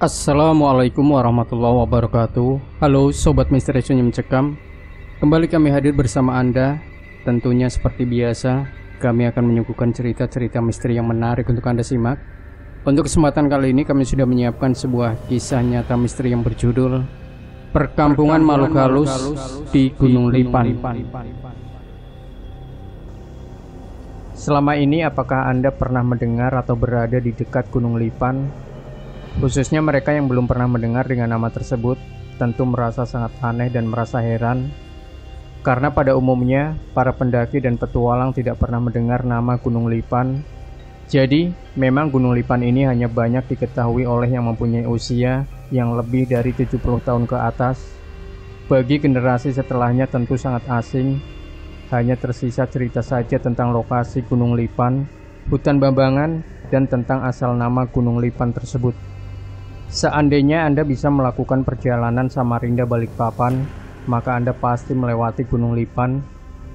Assalamualaikum warahmatullahi wabarakatuh. Halo Sobat Misteri Sunyi Mencekam. Kembali kami hadir bersama Anda. Tentunya seperti biasa, kami akan menyuguhkan cerita-cerita misteri yang menarik untuk Anda simak. Untuk kesempatan kali ini kami sudah menyiapkan sebuah kisah nyata misteri yang berjudul Perkampungan Makhluk Halus di Gunung Lipan. Selama ini apakah Anda pernah mendengar atau berada di dekat Gunung Lipan? Khususnya mereka yang belum pernah mendengar dengan nama tersebut tentu merasa sangat aneh dan merasa heran, karena pada umumnya para pendaki dan petualang tidak pernah mendengar nama Gunung Lipan. Jadi memang Gunung Lipan ini hanya banyak diketahui oleh yang mempunyai usia yang lebih dari 70 tahun ke atas. Bagi generasi setelahnya tentu sangat asing. Hanya tersisa cerita saja tentang lokasi Gunung Lipan, hutan Bambangan, dan tentang asal nama Gunung Lipan tersebut. Seandainya Anda bisa melakukan perjalanan Samarinda Balikpapan, maka Anda pasti melewati Gunung Lipan,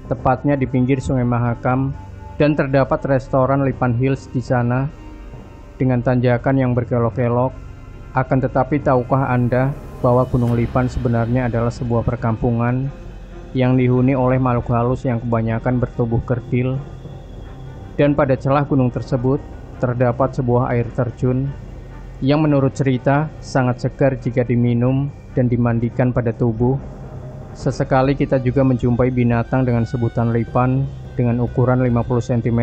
tepatnya di pinggir Sungai Mahakam, dan terdapat restoran Lipan Hills di sana dengan tanjakan yang berkelok-kelok. Akan tetapi tahukah Anda bahwa Gunung Lipan sebenarnya adalah sebuah perkampungan yang dihuni oleh makhluk halus yang kebanyakan bertubuh kerdil, dan pada celah gunung tersebut terdapat sebuah air terjun yang menurut cerita sangat segar jika diminum dan dimandikan pada tubuh. Sesekali kita juga menjumpai binatang dengan sebutan lipan dengan ukuran 50 cm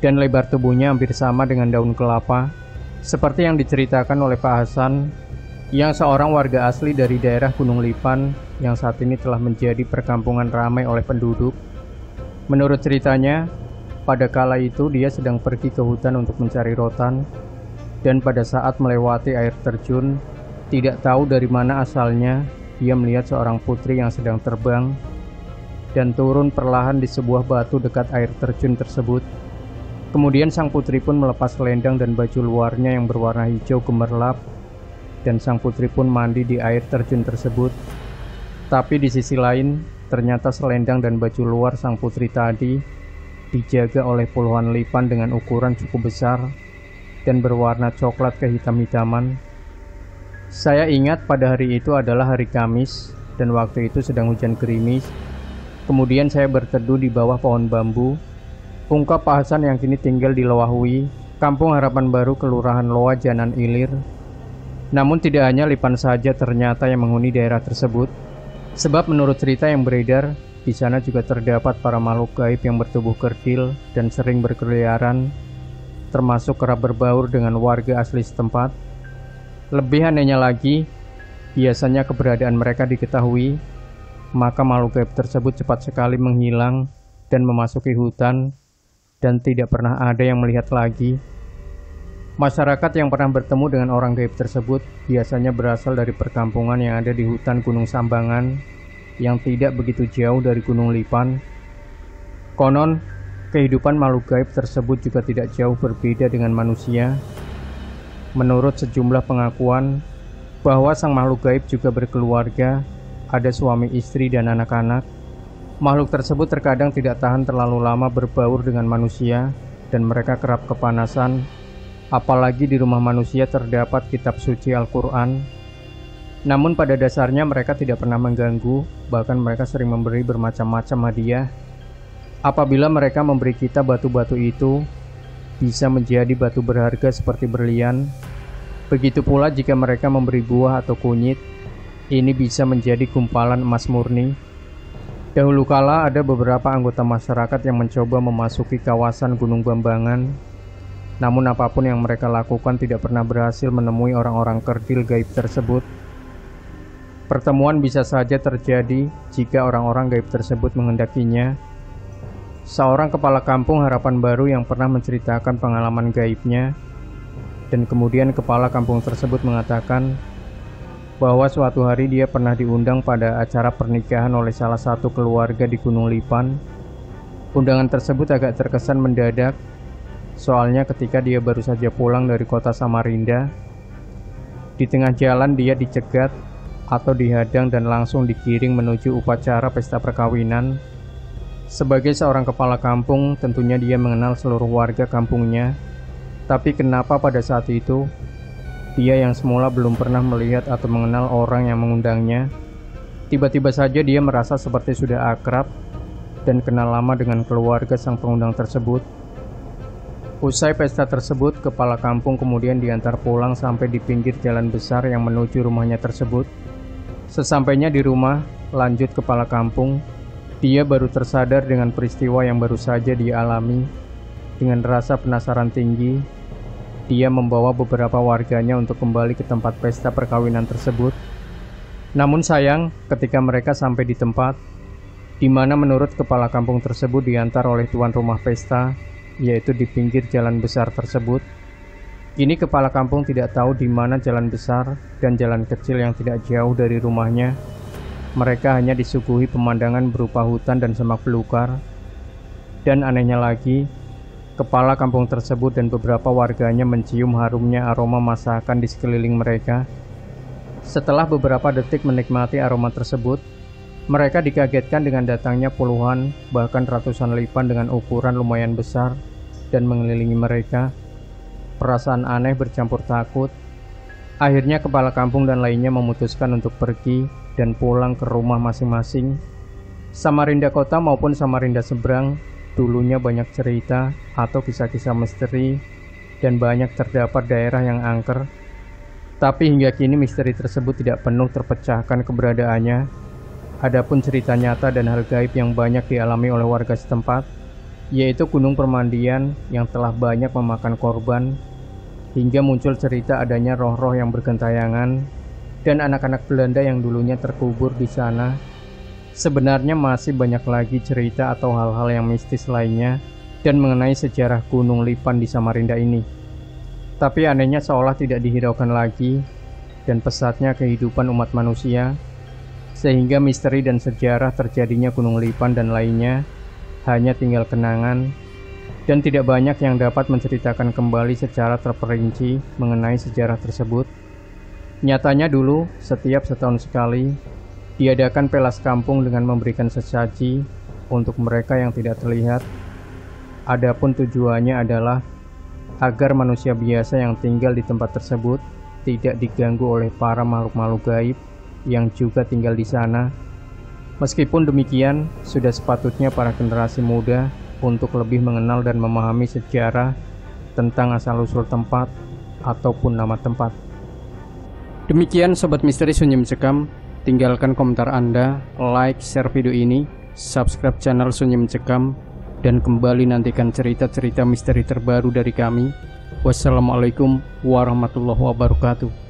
dan lebar tubuhnya hampir sama dengan daun kelapa, seperti yang diceritakan oleh Pak Hasan, yang seorang warga asli dari daerah Gunung Lipan yang saat ini telah menjadi perkampungan ramai oleh penduduk. Menurut ceritanya, pada kala itu dia sedang pergi ke hutan untuk mencari rotan, dan pada saat melewati air terjun, tidak tahu dari mana asalnya, dia melihat seorang putri yang sedang terbang dan turun perlahan di sebuah batu dekat air terjun tersebut. Kemudian sang putri pun melepas selendang dan baju luarnya yang berwarna hijau gemerlap, dan sang putri pun mandi di air terjun tersebut. Tapi di sisi lain, ternyata selendang dan baju luar sang putri tadi dijaga oleh puluhan lipan dengan ukuran cukup besar dan berwarna coklat kehitam-hitaman. Saya ingat pada hari itu adalah hari Kamis dan waktu itu sedang hujan gerimis. Kemudian saya berteduh di bawah pohon bambu. Ungkap Pak Hasan yang kini tinggal di Lowahui, Kampung Harapan Baru, Kelurahan Loa, Janan Ilir. Namun tidak hanya Lipan saja ternyata yang menghuni daerah tersebut, sebab menurut cerita yang beredar, di sana juga terdapat para makhluk gaib yang bertubuh kerdil dan sering berkeliaran, termasuk kerap berbaur dengan warga asli setempat. Lebih anehnya lagi, biasanya keberadaan mereka diketahui, maka makhluk gaib tersebut cepat sekali menghilang dan memasuki hutan, dan tidak pernah ada yang melihat lagi. Masyarakat yang pernah bertemu dengan orang gaib tersebut biasanya berasal dari perkampungan yang ada di hutan Gunung Sambangan yang tidak begitu jauh dari Gunung Lipan. Konon, kehidupan makhluk gaib tersebut juga tidak jauh berbeda dengan manusia. Menurut sejumlah pengakuan, bahwa sang makhluk gaib juga berkeluarga, ada suami istri dan anak-anak. Makhluk tersebut terkadang tidak tahan terlalu lama berbaur dengan manusia, dan mereka kerap kepanasan, apalagi di rumah manusia terdapat kitab suci Al-Quran. Namun pada dasarnya mereka tidak pernah mengganggu, bahkan mereka sering memberi bermacam-macam hadiah. Apabila mereka memberi kita batu-batu itu, bisa menjadi batu berharga seperti berlian. Begitu pula jika mereka memberi buah atau kunyit, ini bisa menjadi gumpalan emas murni. Dahulu kala ada beberapa anggota masyarakat yang mencoba memasuki kawasan Gunung Bambangan. Namun apapun yang mereka lakukan tidak pernah berhasil menemui orang-orang kerdil gaib tersebut. Pertemuan bisa saja terjadi jika orang-orang gaib tersebut menghendakinya. Seorang kepala kampung Harapan Baru yang pernah menceritakan pengalaman gaibnya, dan kemudian kepala kampung tersebut mengatakan bahwa suatu hari dia pernah diundang pada acara pernikahan oleh salah satu keluarga di Gunung Lipan. Undangan tersebut agak terkesan mendadak, soalnya ketika dia baru saja pulang dari kota Samarinda, di tengah jalan dia dicegat atau dihadang dan langsung digiring menuju upacara pesta perkawinan. Sebagai seorang kepala kampung, tentunya dia mengenal seluruh warga kampungnya. Tapi kenapa pada saat itu Dia yang semula belum pernah melihat atau mengenal orang yang mengundangnya, tiba-tiba saja dia merasa seperti sudah akrab dan kenal lama dengan keluarga sang pengundang tersebut. Usai pesta tersebut, kepala kampung kemudian diantar pulang sampai di pinggir jalan besar yang menuju rumahnya tersebut. Sesampainya di rumah, lanjut kepala kampung, dia baru tersadar dengan peristiwa yang baru saja dia alami. Dengan rasa penasaran tinggi, dia membawa beberapa warganya untuk kembali ke tempat pesta perkawinan tersebut. Namun sayang, ketika mereka sampai di tempat, di mana menurut kepala kampung tersebut diantar oleh tuan rumah pesta, yaitu di pinggir jalan besar tersebut. Kini kepala kampung tidak tahu di mana jalan besar dan jalan kecil yang tidak jauh dari rumahnya. Mereka hanya disuguhi pemandangan berupa hutan dan semak belukar. Dan anehnya lagi, kepala kampung tersebut dan beberapa warganya mencium harumnya aroma masakan di sekeliling mereka. Setelah beberapa detik menikmati aroma tersebut, mereka dikagetkan dengan datangnya puluhan, bahkan ratusan lipan dengan ukuran lumayan besar dan mengelilingi mereka. Perasaan aneh bercampur takut. Akhirnya kepala kampung dan lainnya memutuskan untuk pergi dan pulang ke rumah masing-masing. Samarinda kota maupun Samarinda seberang dulunya banyak cerita atau kisah-kisah misteri dan banyak terdapat daerah yang angker. Tapi hingga kini misteri tersebut tidak penuh terpecahkan keberadaannya. Adapun cerita nyata dan hal gaib yang banyak dialami oleh warga setempat, yaitu gunung permandian yang telah banyak memakan korban, hingga muncul cerita adanya roh-roh yang bergentayangan dan anak-anak Belanda yang dulunya terkubur di sana. Sebenarnya masih banyak lagi cerita atau hal-hal yang mistis lainnya dan mengenai sejarah Gunung Lipan di Samarinda ini. Tapi anehnya seolah tidak dihiraukan lagi dan pesatnya kehidupan umat manusia, sehingga misteri dan sejarah terjadinya Gunung Lipan dan lainnya hanya tinggal kenangan, dan tidak banyak yang dapat menceritakan kembali secara terperinci mengenai sejarah tersebut. Nyatanya dulu, setiap setahun sekali, diadakan pelas kampung dengan memberikan sesaji untuk mereka yang tidak terlihat. Adapun tujuannya adalah agar manusia biasa yang tinggal di tempat tersebut tidak diganggu oleh para makhluk-makhluk gaib yang juga tinggal di sana. Meskipun demikian, sudah sepatutnya para generasi muda untuk lebih mengenal dan memahami sejarah tentang asal-usul tempat ataupun nama tempat. Demikian Sobat Misteri Sunyi Mencekam, tinggalkan komentar Anda, like, share video ini, subscribe channel Sunyi Mencekam, dan kembali nantikan cerita-cerita misteri terbaru dari kami. Wassalamualaikum warahmatullahi wabarakatuh.